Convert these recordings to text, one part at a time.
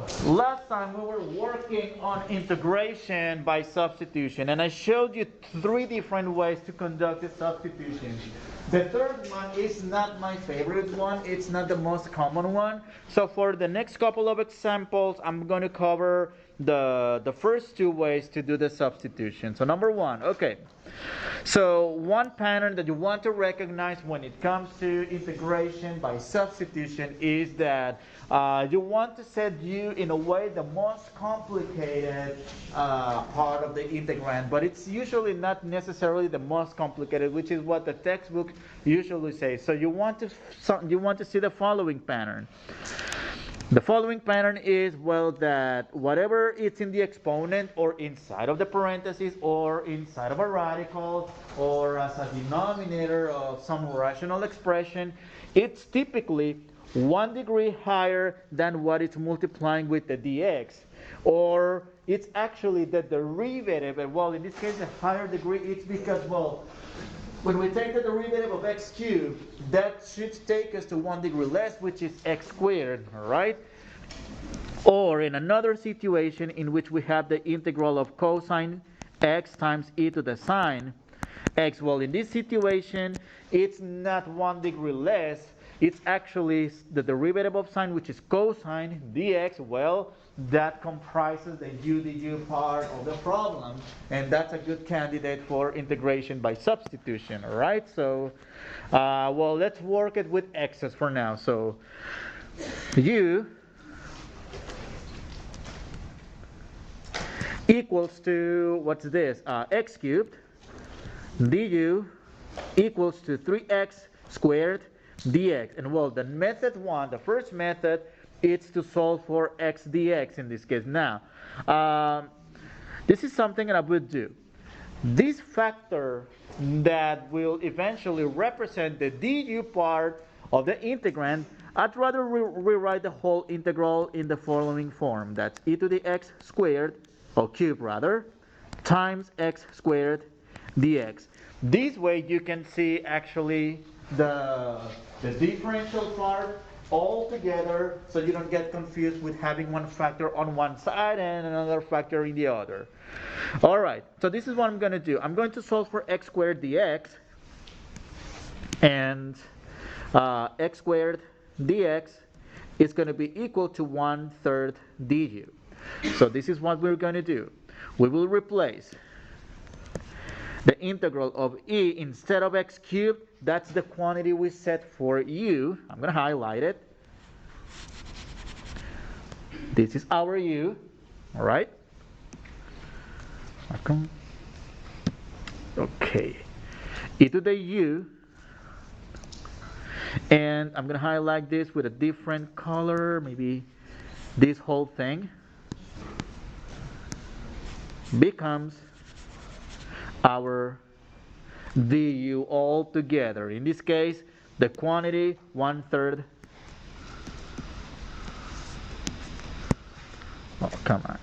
So, last time we were working on integration by substitution, and I showed you three different ways to conduct the substitution. The third one is not my favorite one, it's not the most common one. So for the next couple of examples, I'm going to cover the first two ways to do the substitution. So number one, okay. So one pattern that you want to recognize when it comes to integration by substitution is that you want to set u in a way the most complicated part of the integrand, but it's usually not necessarily the most complicated, which is what the textbook usually says. So you want to see the following pattern. The following pattern is, well, that whatever is in the exponent or inside of the parentheses or inside of a radical or as a denominator of some rational expression, it's typically 1 degree higher than what it's multiplying with the dx. Or it's actually the derivative, and well, in this case, a higher degree, it's because, well, when we take the derivative of x cubed, that should take us to 1 degree less, which is x squared, all right? Or in another situation in which we have the integral of cosine x times e to the sine x, well, in this situation, it's not 1 degree less, it's actually the derivative of sine, which is cosine dx. Well, that comprises the u du part of the problem, and that's a good candidate for integration by substitution, all right? So, well, let's work it with x's for now. So, u equals to, what's this? X cubed du equals to 3x squared dx. And well, the method one, the first method, is to solve for x dx in this case. Now, this is something that I would do. This factor that will eventually represent the du part of the integrand, I'd rather rewrite the whole integral in the following form. That's e to the x squared, or cube rather, times x squared dx. This way you can see actually the differential part all together, so you don't get confused with having one factor on one side and another factor in the other. Alright, so this is what I'm going to do. I'm going to solve for x squared dx, and x squared dx is going to be equal to 1/3 du. So this is what we're going to do. We will replace the integral of e instead of x cubed. That's the quantity we set for u. I'm going to highlight it. This is our u, all right? Okay. E to the u, and I'm going to highlight this with a different color, maybe this whole thing becomes our du all together. In this case, the quantity 1/3. Oh, come on.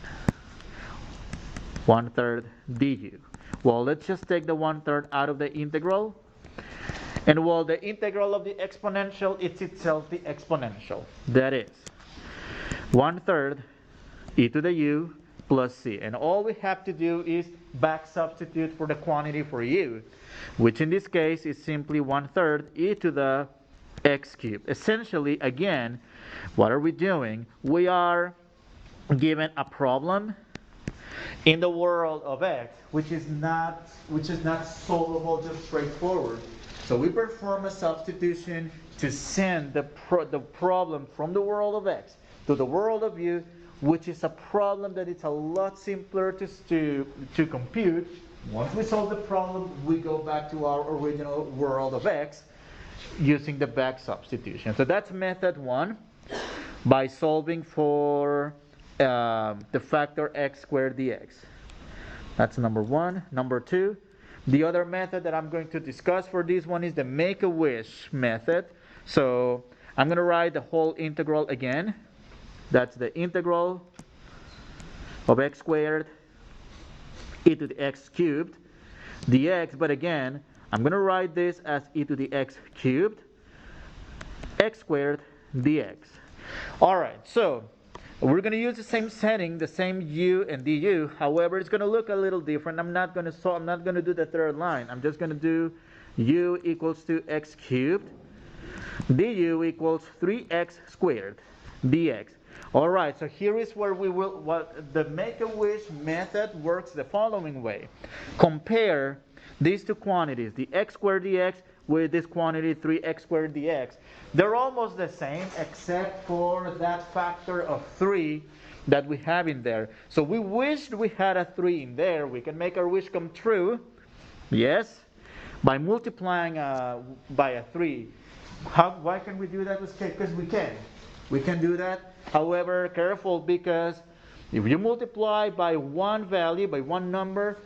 1/3 du. Well, let's just take the 1/3 out of the integral. And well, the integral of the exponential, it's itself the exponential. That is 1/3 e to the u plus c. And all we have to do is back substitute for the quantity for u, which in this case is simply 1/3 e to the x cubed. Essentially, again, what are we doing? We are given a problem in the world of x, which is not solvable just straightforward. So we perform a substitution to send the problem from the world of x to the world of u, which is a problem that it's a lot simpler to compute. Once we solve the problem, we go back to our original world of x using the back substitution. So that's method one, by solving for the factor x squared dx. That's number one. Number two, the other method that I'm going to discuss for this one is the make-a-wish method. So I'm going to write the whole integral again. That's the integral of x squared e to the x cubed dx. But again, I'm going to write this as e to the x cubed x squared dx. All right, so We're going to use the same setting, the same u and du. However, it's going to look a little different. I'm not going to do the third line. I'm just going to do u equals to x cubed, du equals 3x squared dx. All right, so here is where the Make-A-Wish method works the following way. Compare these two quantities, the x squared dx with this quantity 3x squared dx. They're almost the same except for that factor of 3 that we have in there. So we wished we had a 3 in there. We can make our wish come true, yes, by multiplying by a 3. Why can we do that? Because we can. We can do that. However, careful, because if you multiply by one value, by one number,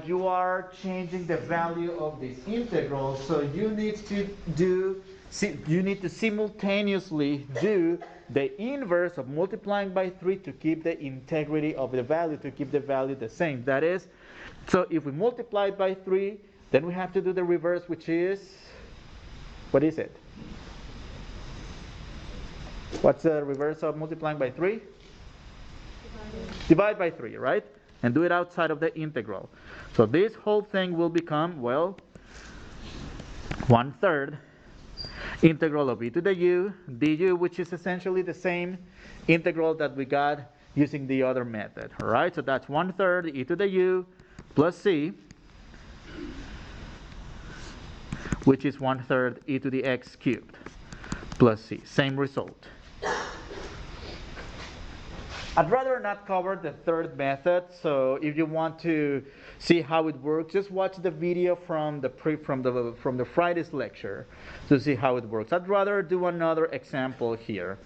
you are changing the value of this integral. So you need to simultaneously do the inverse of multiplying by 3 to keep the integrity of the value, to keep the value the same. That is, so if we multiply by 3, then we have to do the reverse, which is, what is it? What's the reverse of multiplying by 3? Divide by 3, right? And do it outside of the integral. So this whole thing will become, well, 1/3 integral of e to the u du, which is essentially the same integral that we got using the other method. All right, so that's 1/3 e to the u plus c, which is 1/3 e to the x cubed plus c. Same result. I'd rather not cover the third method, so if you want to see how it works, just watch the video from the Friday's lecture to see how it works. I'd rather do another example here.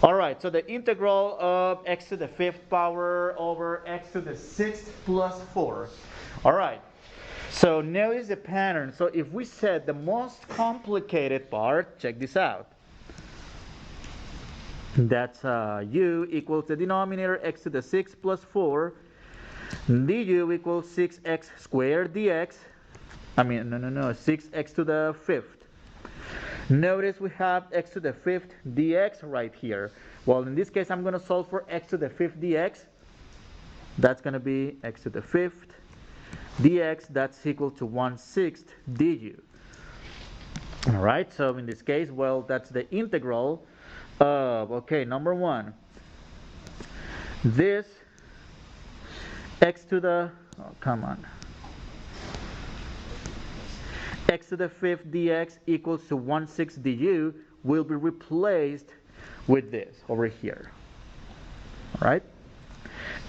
All right, so the integral of x to the 5th power over x to the 6th plus 4. All right, so notice the pattern. So if we set the most complicated part, check this out. That's u equals the denominator x to the 6 plus 4, du equals 6x squared dx. 6x to the 5th. Notice we have x to the 5th dx right here. Well, in this case, I'm going to solve for x to the 5th dx. That's going to be x to the 5th dx. That's equal to 1/6 du. All right, so in this case, well, that's the integral of, okay, number 1, this x to the, x to the 5th dx equals to 1/6 du will be replaced with this over here. All right,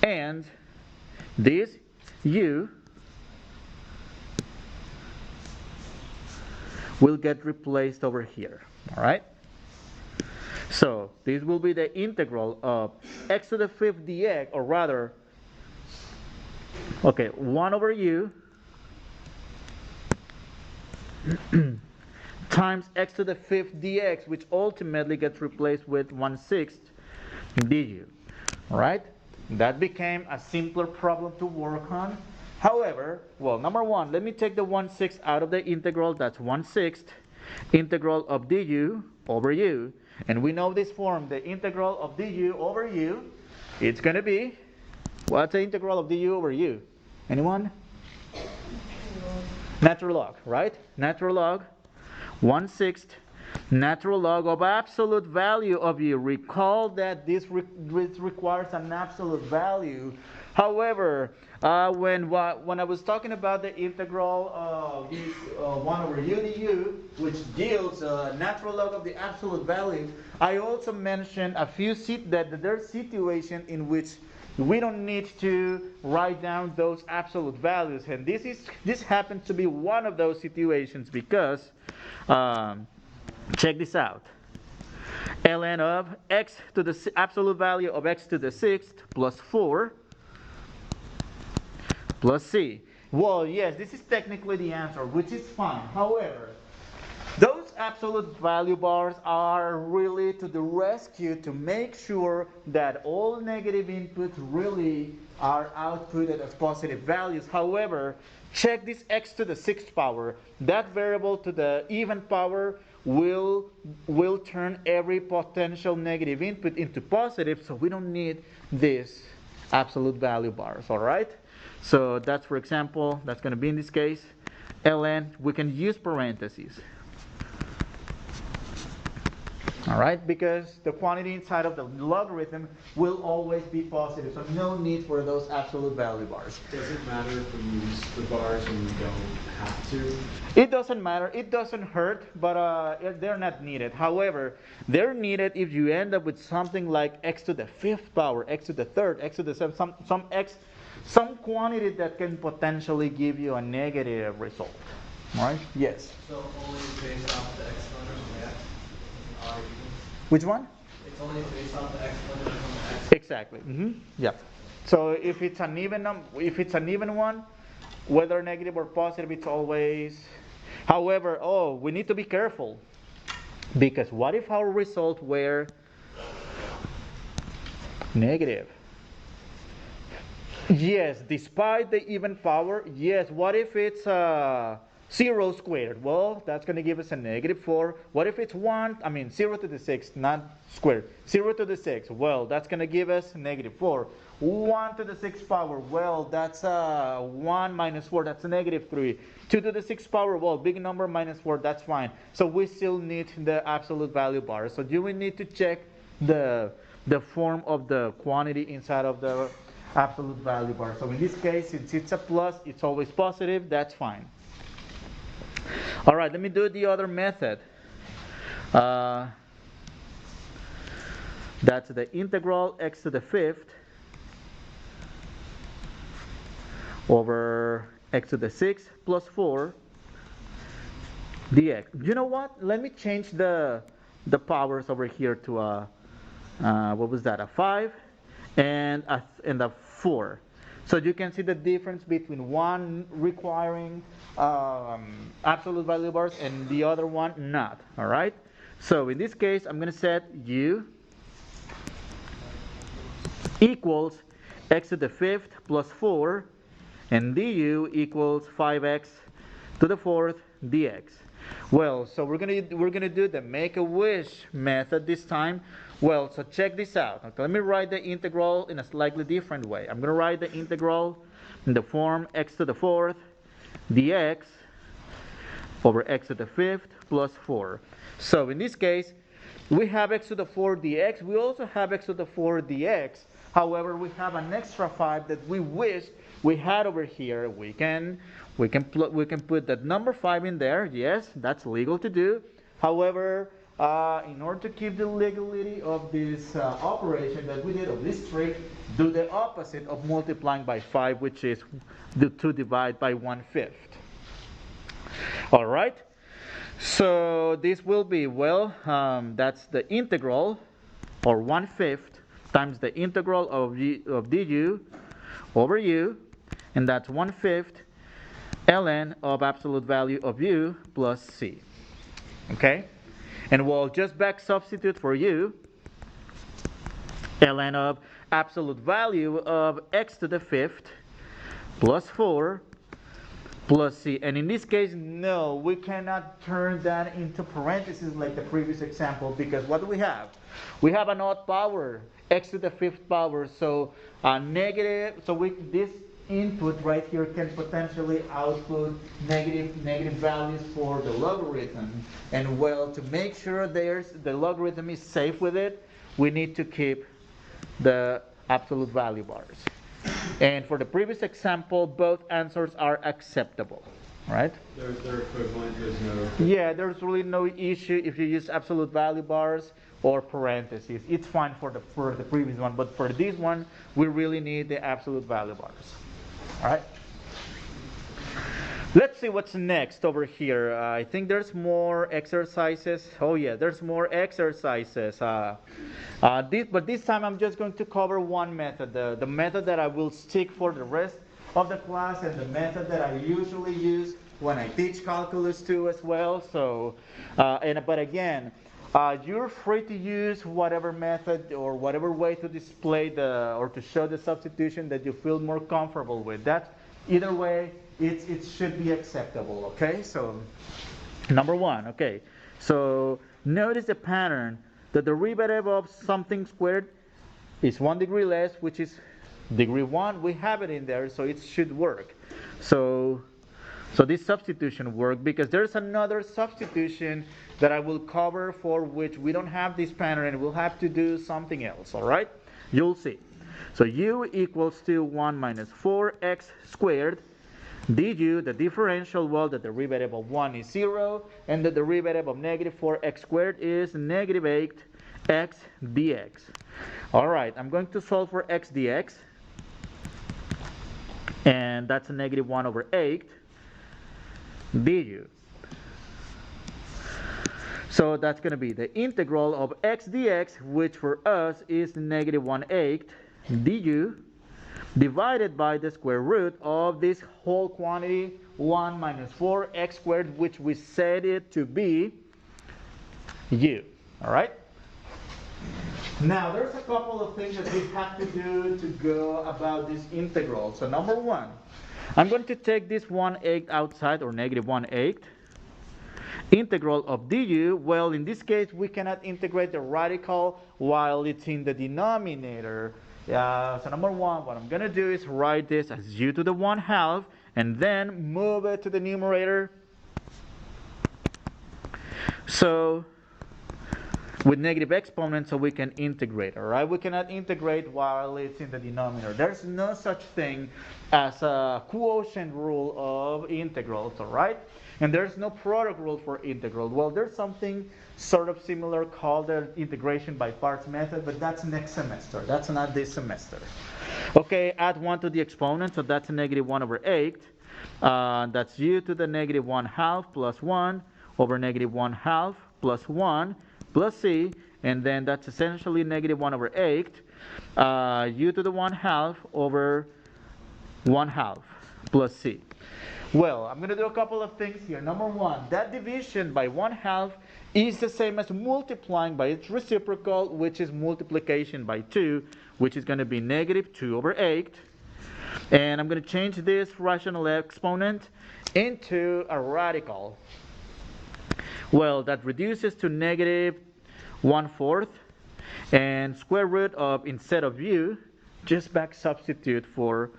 and this u will get replaced over here. All right, so this will be the integral of x to the 5th dx, or rather, okay, 1 over u times x to the 5th dx, which ultimately gets replaced with 1/6 du. All right, that became a simpler problem to work on. However, well, number 1, let me take the 1/6 out of the integral. That's 1/6 integral of du over u. And we know this form, the integral of du over u, it's going to be, what's the integral of du over u? Anyone? Natural log, right? Natural log, 1/6 natural log of absolute value of u. Recall that this requires an absolute value. However, when I was talking about the integral of 1 over u du, which yields a natural log of the absolute value, I also mentioned that there's situation in which we don't need to write down those absolute values, and this happens to be one of those situations because check this out. ln of x to the absolute value of x to the 6th plus 4 plus c. Well, yes, this is technically the answer, which is fine. However, those absolute value bars are really to the rescue to make sure that all negative inputs really are outputted as positive values. However, check this x to the 6th power. That variable to the even power will turn every potential negative input into positive, so we don't need these absolute value bars, all right? So that's, for example, that's going to be in this case, ln, we can use parentheses. All right, because the quantity inside of the logarithm will always be positive, so no need for those absolute value bars. Does it matter if we use the bars and we don't have to? It doesn't matter, it doesn't hurt, but they're not needed. However, they're needed if you end up with something like x to the fifth power, x to the third, x to the seventh, some quantity that can potentially give you a negative result. All right? Yes. So only based off the exponent of the x? Which one? It's only based off the exponent of the x? Exactly. Yeah. So if it's an even one, whether negative or positive, it's always. However, we need to be careful, because what if our result were negative? Yes, despite the even power. Yes. What if it's 0 squared? Well, that's going to give us a -4. What if it's 0 to the 6th, not squared? 0 to the 6th. Well, that's going to give us -4. 1 to the 6th power. Well, that's 1 minus 4. That's a -3. 2 to the 6th power. Well, big number minus 4. That's fine. So we still need the absolute value bar. So do we need to check the form of the quantity inside of the absolute value bar? So in this case, since it's a plus, it's always positive. That's fine. All right, let me do the other method. That's the integral x to the fifth over x to the sixth plus 4 dx. You know what? Let me change the powers over here to what was that? A 5 and a 4. So you can see the difference between one requiring absolute value bars and the other one not. All right. So in this case, I'm going to set u equals x to the fifth plus 4, and du equals 5x to the fourth dx. Well, so we're gonna do the make-a-wish method this time. Well, so check this out. Okay, let me write the integral in a slightly different way. I'm gonna write the integral in the form x to the fourth dx over x to the fifth plus 4. So in this case, we have x to the 4 dx. We also have x to the 4 dx. However, we have an extra 5 that we wish we had over here. We can put that number 5 in there. Yes, that's legal to do. However, in order to keep the legality of this operation that we did, of this trick, do the opposite of multiplying by 5, which is to divide by 1/5. All right. So this will be, well, that's the integral, or 1/5, times the integral of du over u, and that's 1/5 ln of absolute value of u plus c. Okay? And we'll just back substitute for u, ln of absolute value of x to the fifth plus 4 plus c. And in this case, no, we cannot turn that into parentheses like the previous example, because what do we have? We have an odd power, x to the fifth power, so negative, so this input right here can potentially output negative values for the logarithm. And well, to make sure the logarithm is safe with it, we need to keep the absolute value bars. And for the previous example, both answers are acceptable, right? They're equivalent, there's no... Yeah, there's really no issue if you use absolute value bars or parentheses. It's fine for the previous one, but for this one, we really need the absolute value bars. All right? Let's see what's next over here. I think there's more exercises. Oh yeah, there's more exercises. But this time I'm just going to cover one method, the method that I will stick for the rest of the class, and the method that I usually use when I teach calculus 2 as well. So, but again, you're free to use whatever method or whatever way to display or to show the substitution that you feel more comfortable with. That's either way. It should be acceptable, okay? So, number one, okay. So notice the pattern. The derivative of something squared is 1 degree less, which is degree 1. We have it in there, so it should work. So this substitution worked, because there's another substitution that I will cover for which we don't have this pattern and we'll have to do something else, all right? You'll see. So u equals to 1 minus 4x squared du, the differential, well, the derivative of 1 is 0, and the derivative of negative 4x squared is negative 8x dx. All right, I'm going to solve for x dx, and that's a negative 1 over 8 du. So that's going to be the integral of x dx, which for us is negative 1/8 du, divided by the square root of this whole quantity, 1 minus 4x squared, which we set it to be u. All right? Now, there's a couple of things that we have to do to go about this integral. So number one, I'm going to take this 1/8 outside, or negative 1/8. Integral of du, well, in this case, we cannot integrate the radical while it's in the denominator. So number one, what I'm going to do is write this as u to the 1/2, and then move it to the numerator. So with negative exponents, so we can integrate, all right? We cannot integrate while it's in the denominator. There's no such thing as a quotient rule of integrals, all right? And there's no product rule for integral. Well, there's something sort of similar called the integration by parts method, but that's next semester. That's not this semester. Okay, add 1 to the exponent, so that's a negative 1 over 8. That's u to the negative 1/2 plus 1 over negative 1/2 plus 1 plus c, and then that's essentially negative 1 over 8, u to the 1/2 over 1/2 plus c. Well, I'm going to do a couple of things here. Number one, that division by 1/2 is the same as multiplying by its reciprocal, which is multiplication by 2, which is going to be negative 2 over 8. And I'm going to change this rational exponent into a radical. Well, that reduces to negative 1/4, and square root of, instead of u, just back substitute for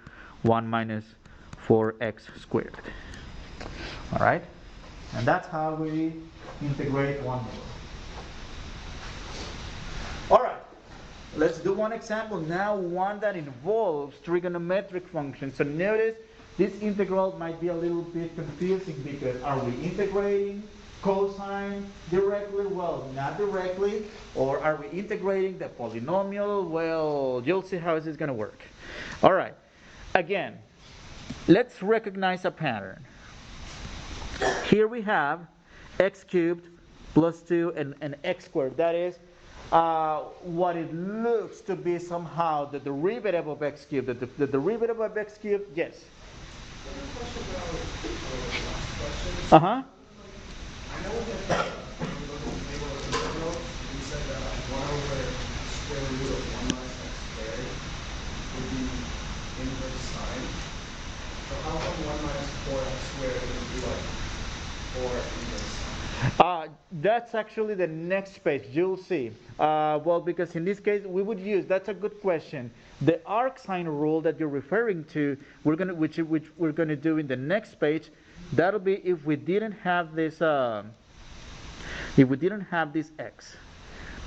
1 minus 4x squared. All right, and that's how we integrate 1 more. All right, let's do one example now, one that involves trigonometric functions. So notice this integral might be a little bit confusing, because are we integrating cosine directly? Well, not directly. Or are we integrating the polynomial? Well, you'll see how this is going to work. All right, again, let's recognize a pattern. Here we have x cubed plus 2 and x squared. That is what it looks to be somehow the derivative of x cubed. The derivative of x cubed, yes. Uh-huh. I know that when we look at the table of the integral, we said that 1 over square root of 1 minus x squared would be inverse sine. So how come 1 minus 4x squared would be like 4 inverse sine? That's actually the next page. You'll see. Well, because in this case, we would use, that's a good question, the arc sine rule that you're referring to, which we're gonna do in the next page. That'll be if we didn't have this x,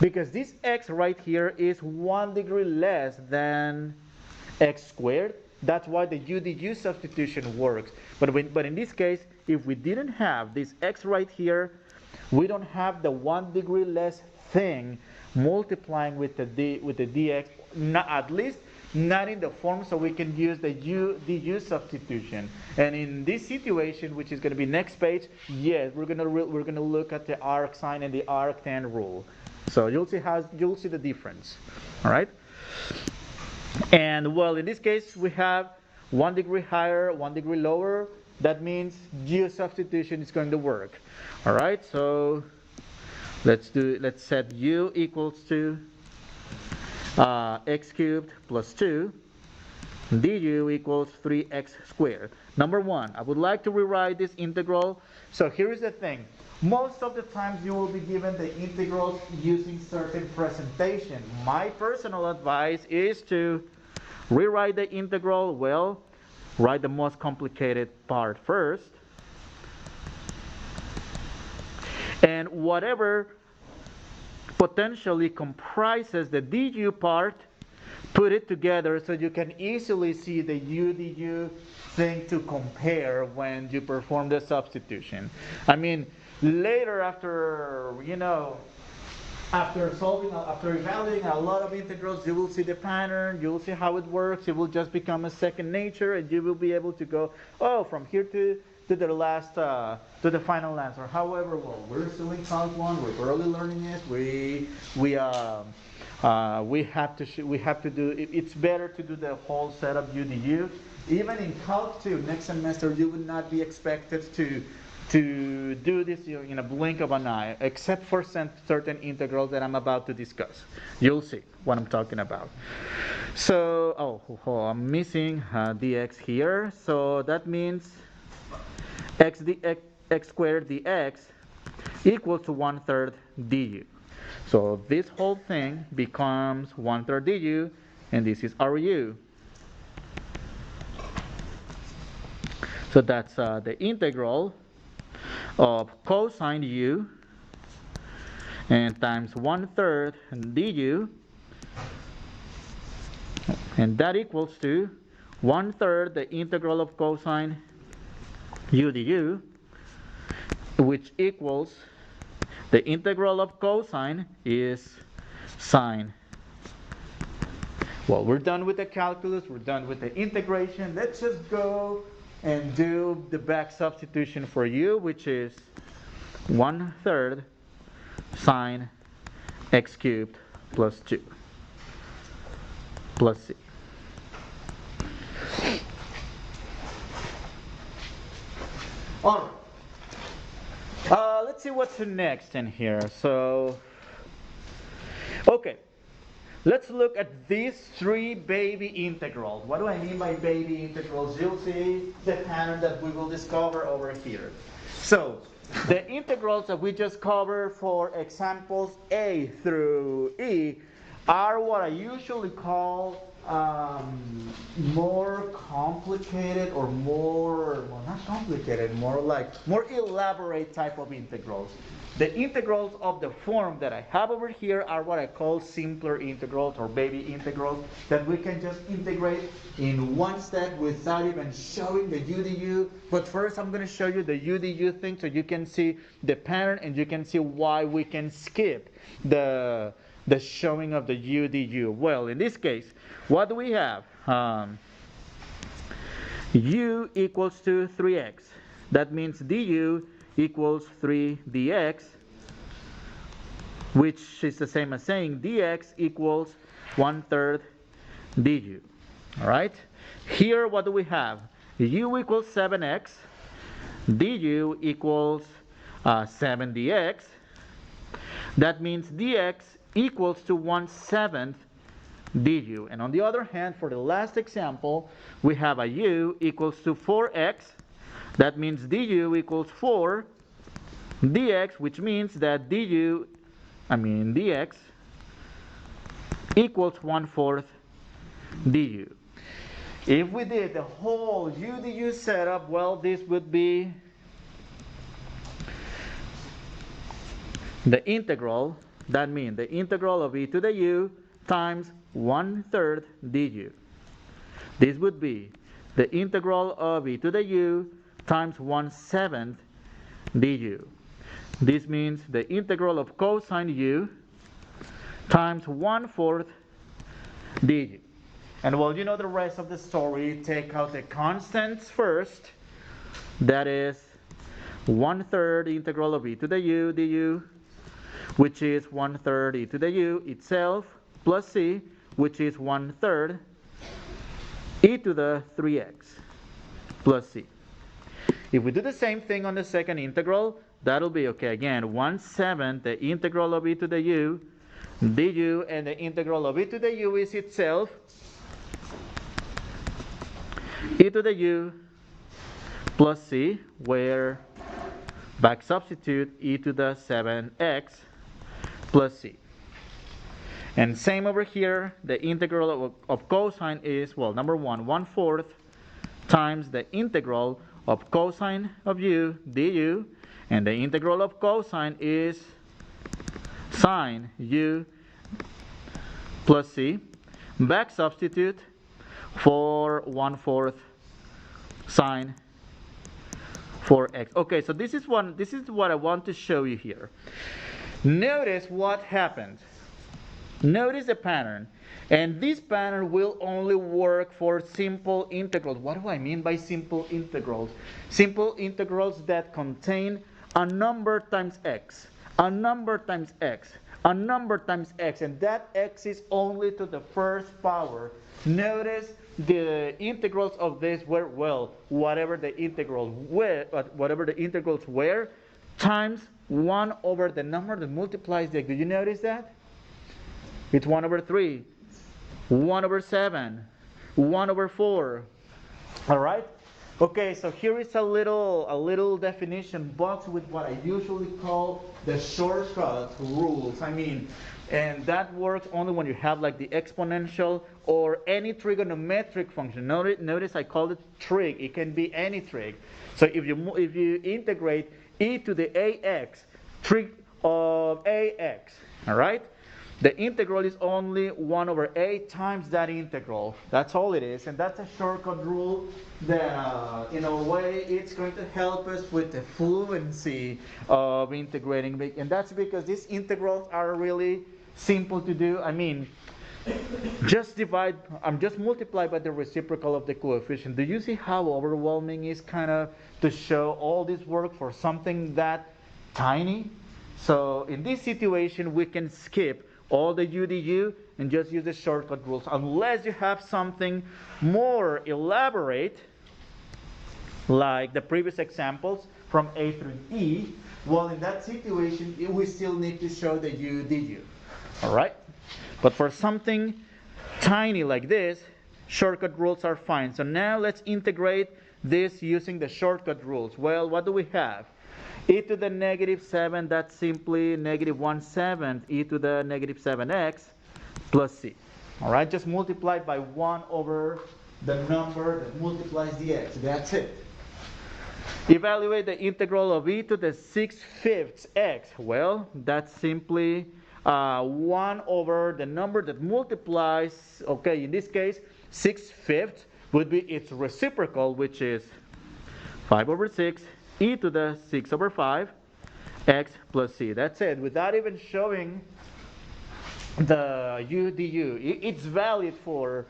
because this x right here is 1 degree less than x squared. That's why the u du substitution works. But in this case, if we didn't have this x right here, we don't have the 1 degree less thing multiplying with the dx, at least not in the form, so we can use the u du substitution. And in this situation, which is going to be next page, yes, we're going to look at the arc sine and the arctan rule. So you'll see the difference. All right. And well, in this case, we have 1 degree higher, 1 degree lower. That means u substitution is going to work. All right. So let's set u equals to x cubed plus 2 du equals 3x squared. Number one, I would like to rewrite this integral. So here is the thing. Most of the times you will be given the integrals using certain presentation. My personal advice is to rewrite the integral. Well, write the most complicated part first. And whatever potentially comprises the du part, put it together so you can easily see the u du thing to compare when you perform the substitution. I mean, later after, after evaluating a lot of integrals, you will see the pattern, you will see how it works, it will just become a second nature, and you will be able to go, oh, from here to the last, to the final answer. However, well, we're still in Calc 1, we're barely learning it, we have to do, it's better to do the whole set of u du. Even in Calc 2, next semester, you would not be expected to do this in a blink of an eye, except for certain integrals that I'm about to discuss. You'll see what I'm talking about. So, I'm missing dx here. So that means x squared dx equals to 1/3 du. So this whole thing becomes 1/3 du, and this is our u. So that's the integral of cosine u and times 1/3 du, and that equals to 1/3 the integral of cosine u du, which equals the integral of cosine is sine. Well, we're done with the calculus, we're done with the integration. Let's just go and do the back substitution for u, which is 1/3 sine x cubed plus 2 plus c. All right. Let's see what's next in here. So, okay. Let's look at these three baby integrals. What do I mean by baby integrals? You'll see the pattern that we will discover over here. So, the integrals that we just covered for examples A through E are what I usually call more complicated, or more, well, not complicated, more elaborate type of integrals. The integrals of the form that I have over here are what I call simpler integrals, or baby integrals, that we can just integrate in one step without even showing the u du. But first I'm going to show you the u du thing so you can see the pattern and you can see why we can skip the showing of the u du. Well, in this case, what do we have? U equals to 3x. That means du equals 3 dx, which is the same as saying dx equals 1/3 du. All right. Here, what do we have? U equals 7x. Du equals 7 dx. That means dx equals to 1/7 du. And on the other hand, for the last example, we have a u equals to 4x. That means du equals 4 dx, which means that dx equals 1/4 du. If we did the whole u du setup, well, this would be the integral. That means the integral of e to the u times 1/3 du. This would be the integral of e to the u times 1/7 du. This means the integral of cosine u times 1/4 du. And well, you know the rest of the story. Take out the constants first. That is 1/3 integral of e to the u du, which is 1/3 e to the u itself, plus c, which is 1/3 e to the 3x plus c. If we do the same thing on the second integral, that'll be, okay, again, 1/7 the integral of e to the u du, and the integral of e to the u is itself e to the u plus c, where back substitute e to the 7x plus c. And same over here, the integral of cosine is, well, number one, 1/4 times the integral of cosine of u du, and the integral of cosine is sine u plus c. Back substitute for 1/4 sine 4x. Okay, so this is what I want to show you here. Notice what happened. Notice the pattern. And this pattern will only work for simple integrals. What do I mean by simple integrals? Simple integrals that contain a number times x, a number times x, a number times x, and that x is only to the first power. Notice the integrals of this were, well, whatever the integrals were, times 1 over the number that multiplies the x. Did you notice that? It's 1 over 3, 1 over 7, 1 over 4. All right? Okay, so here is a little definition box with what I usually call the shortcut rules. I mean, and that works only when you have like the exponential or any trigonometric function. Notice I called it trig. It can be any trig. So if you integrate e to the ax, trig of ax, all right? The integral is only 1 over a times that integral. That's all it is. And that's a shortcut rule that, in a way, it's going to help us with the fluency of integrating. And that's because these integrals are really simple to do. I mean, just multiply by the reciprocal of the coefficient. Do you see how overwhelming it is kind of to show all this work for something that tiny? So in this situation, we can skip all the u du and just use the shortcut rules, unless you have something more elaborate, like the previous examples from a through e. Well, in that situation, we still need to show the u du. All right? But for something tiny like this, shortcut rules are fine. So now let's integrate this using the shortcut rules. Well, what do we have? E to the negative 7, that's simply negative 1/7 e to the negative 7x plus c. All right, just multiply by 1 over the number that multiplies the x. That's it. Evaluate the integral of e to the 6/5 x. Well, that's simply 1 over the number that multiplies, okay, in this case, 6/5 would be its reciprocal, which is 5 over 6 e to the 6 over 5 x plus c. That's it, without even showing the u du. It's valid for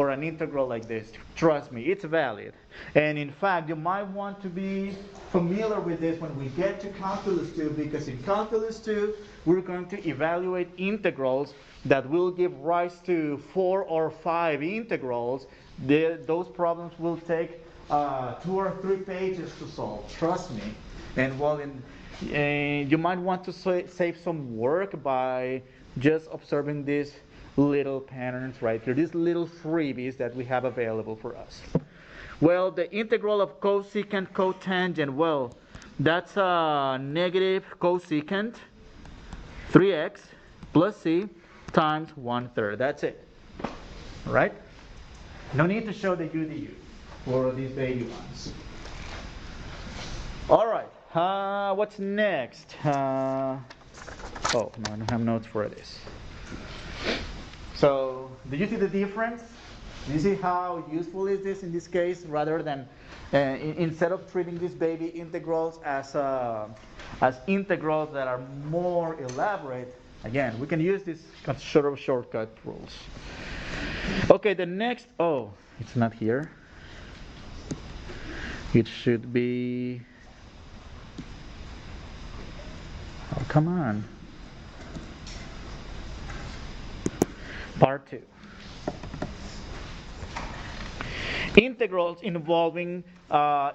an integral like this. Trust me, it's valid. And in fact, you might want to be familiar with this when we get to Calculus 2, because in Calculus 2, we're going to evaluate integrals that will give rise to 4 or 5 integrals. Those problems will take 2 or 3 pages to solve. Trust me. And well, you might want to save some work by just observing these little patterns right here, these little freebies that we have available for us. Well, the integral of cosecant cotangent, well, that's a negative cosecant 3x plus c times 1/3. That's it. All right? No need to show the u du for these baby ones. All right. What's next? Oh, no, I don't have notes for this. So, do you see the difference? Do you see how useful is this in this case, rather than instead of treating these baby integrals as integrals that are more elaborate? Again, we can use these sort of shortcut rules. Okay, the next. Oh, it's not here. It should be. Oh, come on. Part 2. Integrals involving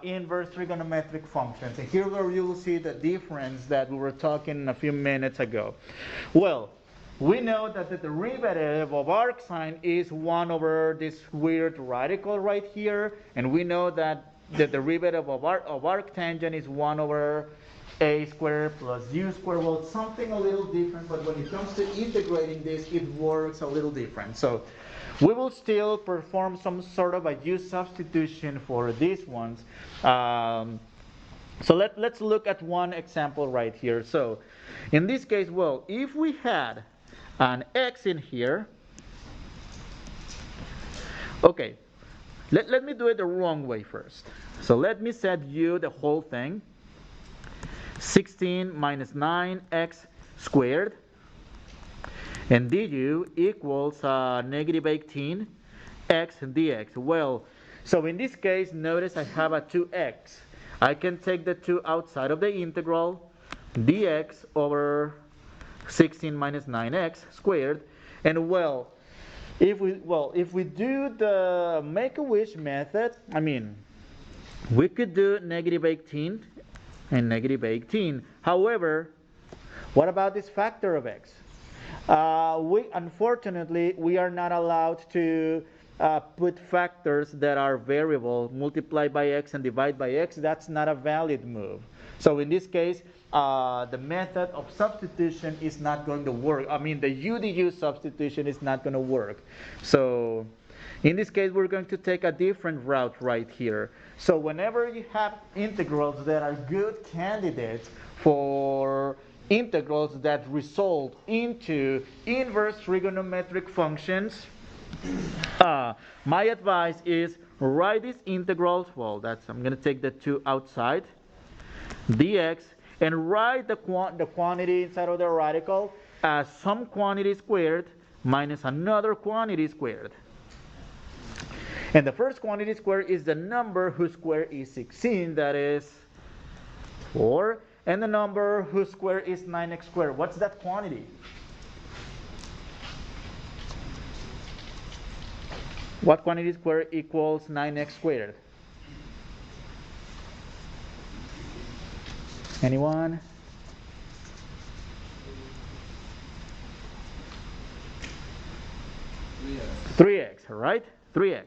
inverse trigonometric functions. And here where you will see the difference that we were talking a few minutes ago. Well, we know that the derivative of arcsine is 1 over this weird radical right here, and we know that the derivative of arctangent is 1 over a squared plus u squared. Well, something a little different, but when it comes to integrating this, it works a little different. So we will still perform some sort of a u substitution for these ones. So let's look at one example right here. So in this case, well, if we had an x in here, okay, let me do it the wrong way first. So let me set u the whole thing, 16 minus 9x squared, and du equals negative 18 x dx. Well, so in this case, notice I have a 2x. I can take the 2 outside of the integral, dx over 16 minus 9x squared. And well, if we do the Make-A-Wish method, I mean, we could do negative 18 and negative 18. However, what about this factor of x? Unfortunately, we are not allowed to put factors that are variable, multiply by x and divide by x. That's not a valid move. So in this case, the method of substitution is not going to work. I mean, the u du substitution is not going to work. So in this case, we're going to take a different route right here. So whenever you have integrals that are good candidates for integrals that result into inverse trigonometric functions, my advice is write these integrals. Well, I'm going to take the 2 outside, dx, and write the quantity inside of the radical as some quantity squared minus another quantity squared. And the first quantity squared is the number whose square is 16, that is 4, and the number whose square is 9x squared. What's that quantity? What quantity squared equals 9x squared? Anyone? 3x, right? 3x.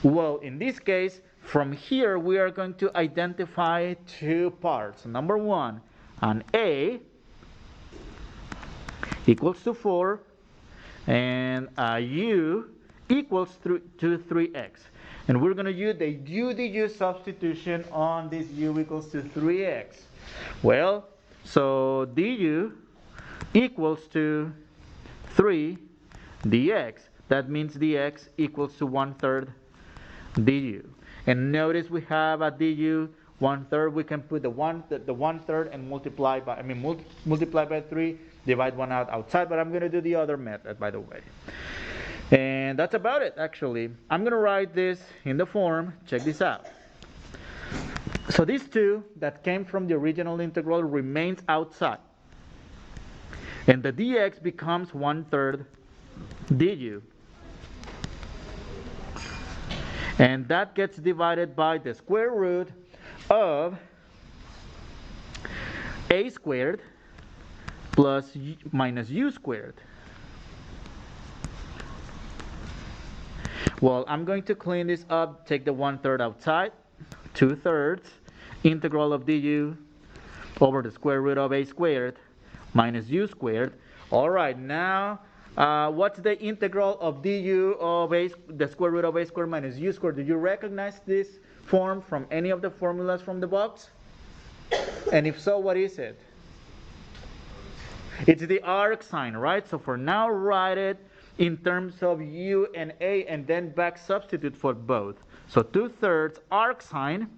Well, in this case, from here we are going to identify 2 parts. Number 1, an a equals to 4, and a u equals to 3x. And we're going to use the u du substitution on this u equals to 3x. Well, so du equals to 3 dx. That means dx equals to 1/3 du. And notice we have a du 1/3. We can put the 1/3 and multiply by, multiply by 3, divide 1 out outside. But I'm going to do the other method, by the way. And that's about it, actually. I'm going to write this in the form. Check this out. So these 2 that came from the original integral remains outside. And the dx becomes 1/3 du. And that gets divided by the square root of a squared plus minus u squared. Well, I'm going to clean this up, take the 1/3 outside, 2/3 integral of du over the square root of a squared minus u squared. All right, now what's the integral of du of the square root of a squared minus u squared? Do you recognize this form from any of the formulas from the box? And if so, what is it? It's the arc sign, right? So for now, write it in terms of u and a, and then back substitute for both. So 2/3 arc sign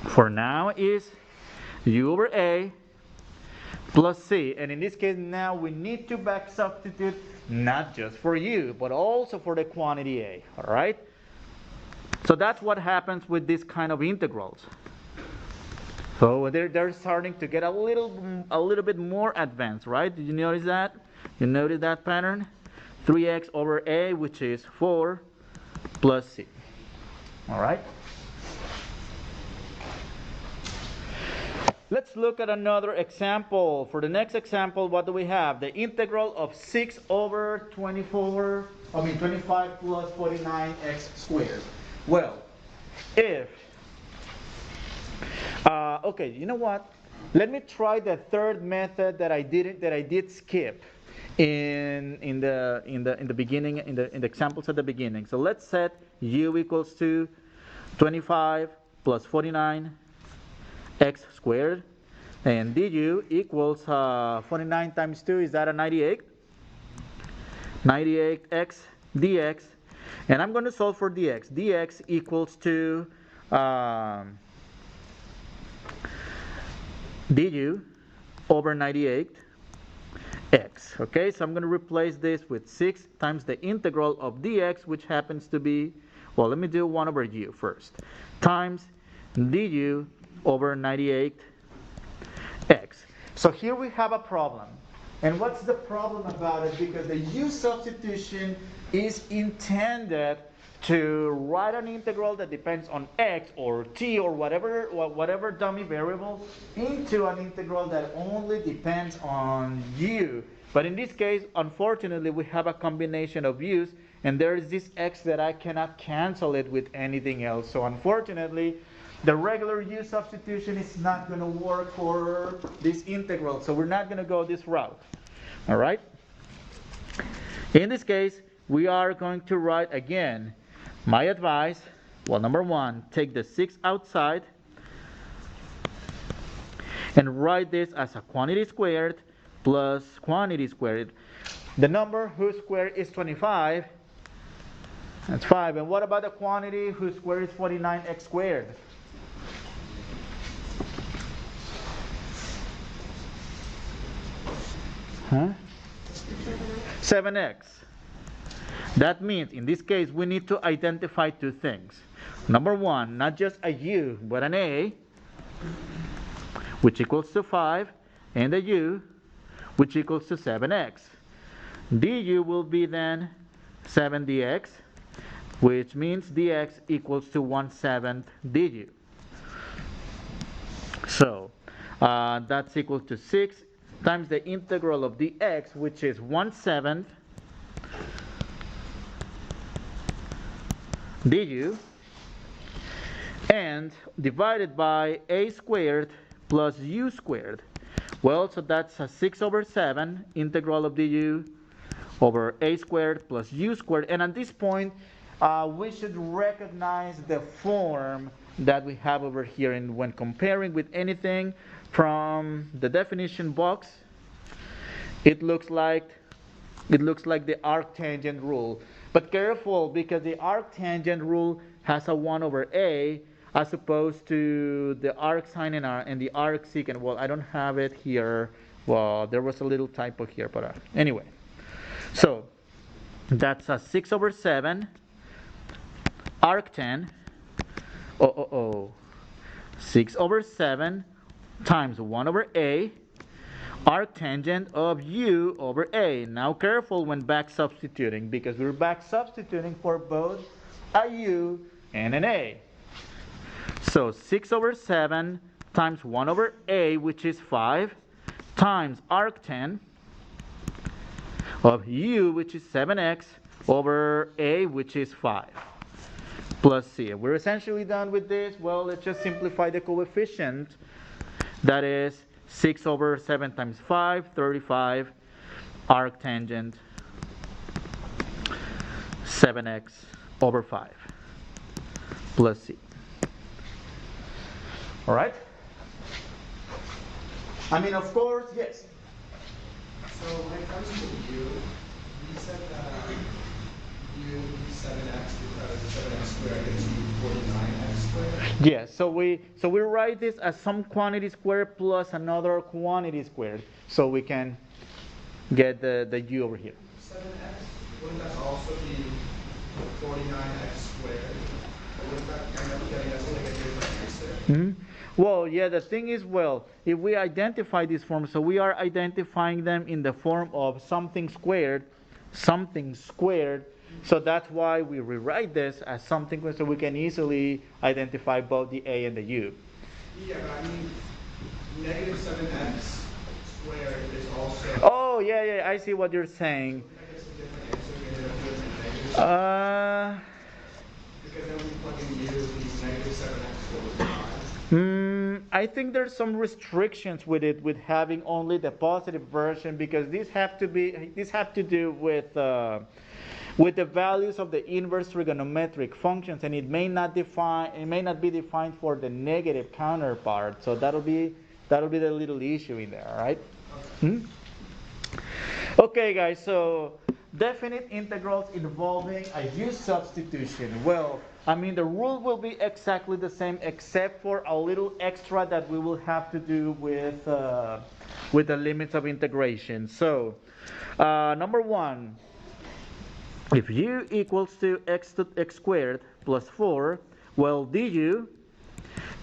for now is u over a plus c. And in this case, now we need to back substitute not just for u, but also for the quantity a. All right? So that's what happens with this kind of integrals. So they're starting to get a little bit more advanced, right? Did you notice that? You notice that pattern? 3x over a, which is 4 plus c. All right? Let's look at another example. For the next example, what do we have? The integral of 6 over 25 plus 49x squared. Well, if, okay, you know what? Let me try the third method that I did skip in the beginning, in the examples at the beginning. So let's set u equals to 25 plus 49 x squared, and du equals 49 times 2, is that a 98? 98x dx, and I'm going to solve for dx. dx equals to du over 98x. Okay, so I'm going to replace this with 6 times the integral of dx, which happens to be, well, let me do 1 over u first, times du over 98x. So here we have a problem. And what's the problem about it? Because the u substitution is intended to write an integral that depends on x or t or whatever dummy variable into an integral that only depends on u. But in this case, unfortunately, we have a combination of u's, and there is this x that I cannot cancel it with anything else. So unfortunately, the regular u substitution is not going to work for this integral. So we're not going to go this route. All right? In this case, we are going to write again. My advice, well, number 1, take the 6 outside and write this as a quantity squared plus quantity squared. The number whose square is 25, that's 5. And what about the quantity whose square is 49x squared? Huh? 7x. That means in this case we need to identify 2 things. Number 1, not just a u, but an a, which equals to 5, and a u, which equals to 7x. du will be then 7 dx, which means dx equals to 1/7 du. So that's equal to 6 times the integral of dx, which is 1/7 du, and divided by a squared plus u squared. Well, so that's a 6 over 7 integral of du over a squared plus u squared. And at this point, we should recognize the form that we have over here. And when comparing with anything from the definition box, it looks like the arctangent rule. But careful, because the arctangent rule has a 1 over a as opposed to the arcsine and the arcsecant. Well, I don't have it here. Well, there was a little typo here, but anyway. So that's a 6 over 7 arctan. 6 over 7 times 1 over a arctangent of u over a. Now careful when back substituting, because we're back substituting for both a u and an a. So 6 over 7 times 1 over a, which is 5, times arctan of u, which is 7x, over a, which is 5, plus c. We're essentially done with this. Well, let's just simplify the coefficient. That is 6 over 7 times 5, 35, arctangent 7x over 5, plus c. All right? I mean, of course, yes. So when it comes to u, you said that u 7x because 7x squared gives you 49x squared? Yes, so we write this as some quantity squared plus another quantity squared, so we can get the u over here. 7x, wouldn't that also be 49x squared? Or wouldn't that end up getting us like a different answer? Mm-hmm. Well, yeah, the thing is, well, if we identify these forms, so we are identifying them in the form of something squared, so that's why we rewrite this as something squared, so we can easily identify both the a and the u. Yeah, but I mean, negative 7x squared is also. Oh, yeah, I see what you're saying. I guess a different answer. We ended up doing a negative. Because then we plug in u, these negative 7x goes 5. I think there's some restrictions with it, with having only the positive version, because these have to do with the values of the inverse trigonometric functions, and it may not be defined for the negative counterpart. So that'll be the little issue in there, all right? Okay, guys. So definite integrals involving a u substitution. Well, I mean, the rule will be exactly the same, except for a little extra that we will have to do with the limits of integration. So, number one, if u equals to x squared plus 4, well, du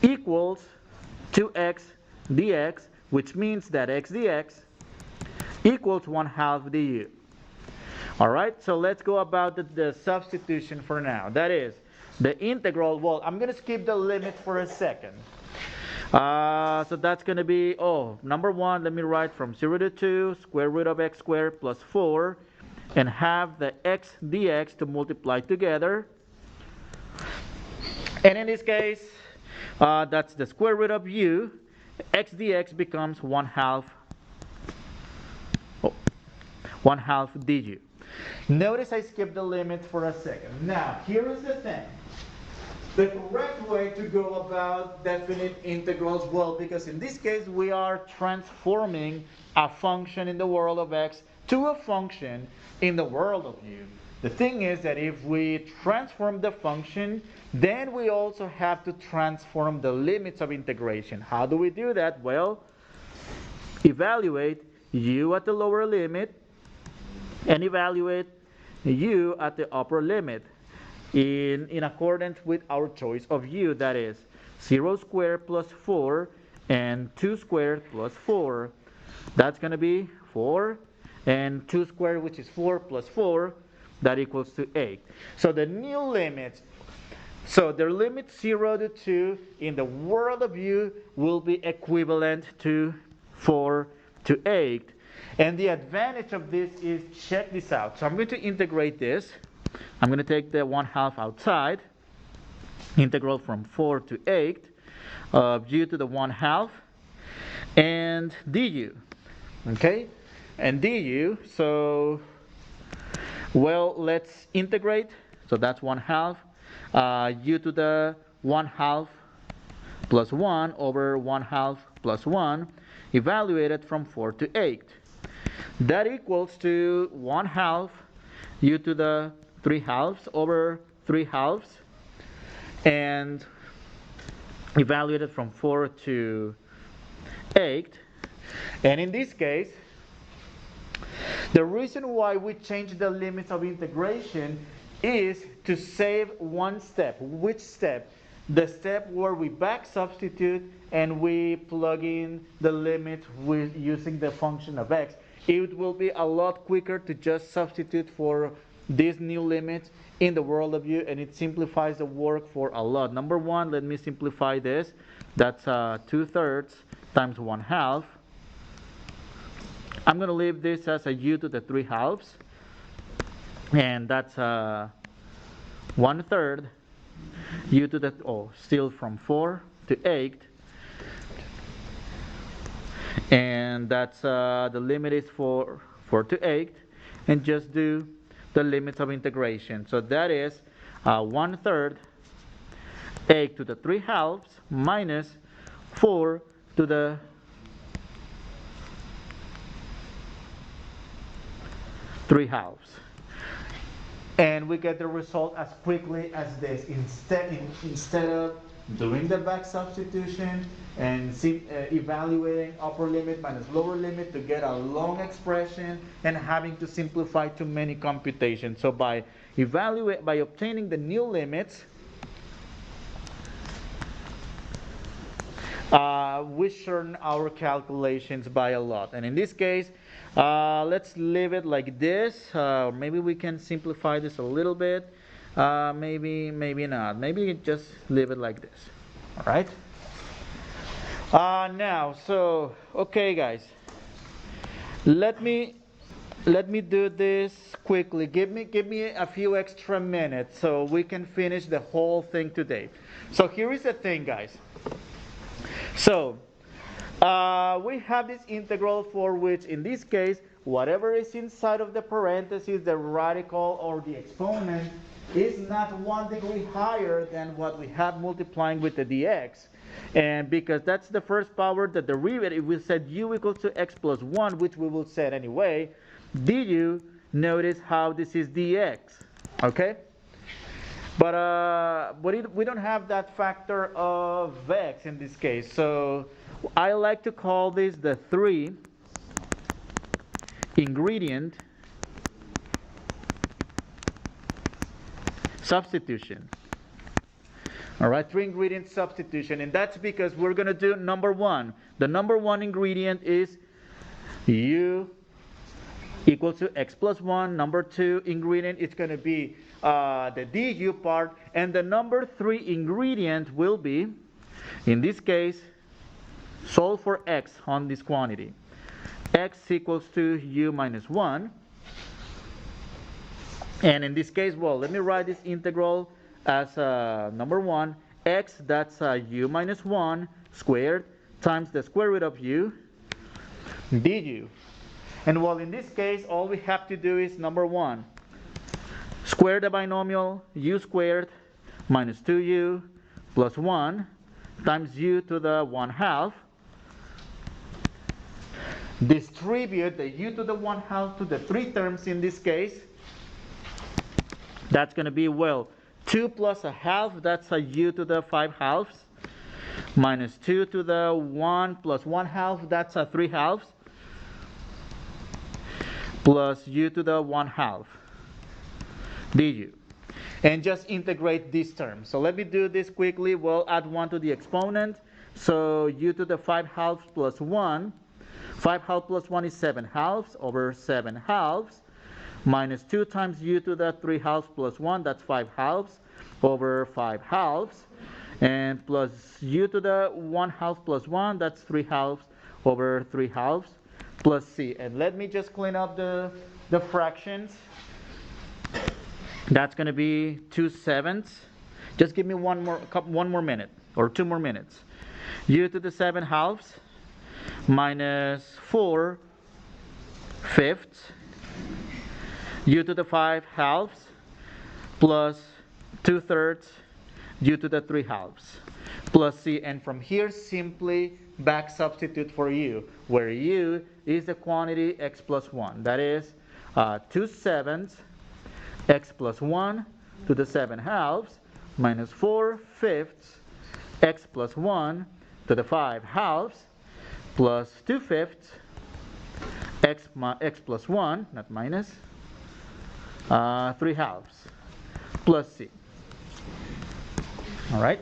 equals 2x dx, which means that x dx equals 1/2 du. All right, so let's go about the substitution for now. That is, the integral, well, I'm going to skip the limit for a second. So that's going to be, number one, let me write from 0 to 2, square root of x squared plus 4, and have the x dx to multiply together. And in this case, that's the square root of u. X dx becomes 1/2 du. Notice I skipped the limit for a second. Now, here is the thing. The correct way to go about definite integrals, well, because in this case we are transforming a function in the world of x to a function in the world of u. The thing is that if we transform the function, then we also have to transform the limits of integration. How do we do that? Well, evaluate u at the lower limit and evaluate u at the upper limit in accordance with our choice of u, that is 0 squared plus 4 and 2 squared plus 4. That's going to be 4, and 2 squared, which is 4, plus 4, that equals to 8. So the new limits, so the limit 0 to 2 in the world of u will be equivalent to 4 to 8. And the advantage of this is, check this out. So I'm going to integrate this. I'm going to take the 1/2 outside. Integral from 4 to 8 of u to the 1/2 and du. Okay? And du, so, well, let's integrate. So that's 1/2 u to the 1/2 plus 1 over 1/2 plus 1, evaluated from 4 to 8. That equals to 1/2 u to the 3/2 over 3/2, and evaluated from 4 to 8. And in this case, the reason why we change the limits of integration is to save one step. Which step? The step where we back substitute and we plug in the limit with using the function of x. It will be a lot quicker to just substitute for these new limits in the world of u, and it simplifies the work for a lot. Number one, let me simplify this. That's 2/3 times 1/2. I'm going to leave this as a u to the 3/2, and that's 1/3 u to the, still from 4 to 8. And that's the limit is 4 to 8, and just do the limits of integration. So that is 1/3 8 to the 3/2 minus 4 to the 3/2. And we get the result as quickly as this. Instead of doing the back substitution and evaluating upper limit minus lower limit to get a long expression and having to simplify too many computations. So by obtaining the new limits, we shorten our calculations by a lot. And in this case, let's leave it like this. Maybe we can simplify this a little bit. Maybe not. Maybe just leave it like this. All right. Now, so okay, guys, let me do this quickly. Give me a few extra minutes so we can finish the whole thing today. So here is the thing, guys. So we have this integral for which, in this case, whatever is inside of the parentheses, the radical or the exponent, is not 1 degree higher than what we have multiplying with the dx. And because that's the first power, the derivative, we said u equals to x plus 1, which we will set anyway, du, notice how this is dx, okay? But we don't have that factor of x in this case. So I like to call this the 3 ingredient substitution. All right, 3 ingredient substitution. And that's because we're going to do number 1. The number 1 ingredient is u equal to x plus 1. Number 2 ingredient is going to be the du part. And the number 3 ingredient will be, in this case, solve for x on this quantity. X equals to u minus 1. And in this case, well, let me write this integral as number 1. X, that's u minus 1 squared times the square root of u du. And well, in this case, all we have to do is number 1. Square the binomial u squared minus 2u plus 1 times u to the 1/2. Distribute the u to the 1/2 to the 3 terms in this case. That's going to be, well, 2 plus 1/2, that's a u to the 5/2, minus 2 to the 1 plus 1/2, that's a 3/2, plus u to the 1/2 du. And just integrate this term. So let me do this quickly. We'll add 1 to the exponent. So u to the 5/2 plus 1. 5/2 plus 1 is 7/2 over 7/2. Minus 2 times u to the 3/2 plus 1, that's 5/2 over 5/2. And plus u to the 1/2 plus 1, that's 3/2 over 3/2 plus c. And let me just clean up the fractions. That's going to be 2/7. Just give me one more minute or 2 more minutes. U to the 7/2 minus 4/5 u to the 5/2 plus 2/3 u to the 3/2 plus c. And from here, simply back substitute for u, where u is the quantity x plus 1. That is 2/7 x plus 1 to the 7/2 minus 4/5 x plus 1 to the 5/2 plus 2/5 x plus 1, not minus, 3/2 plus c. All right.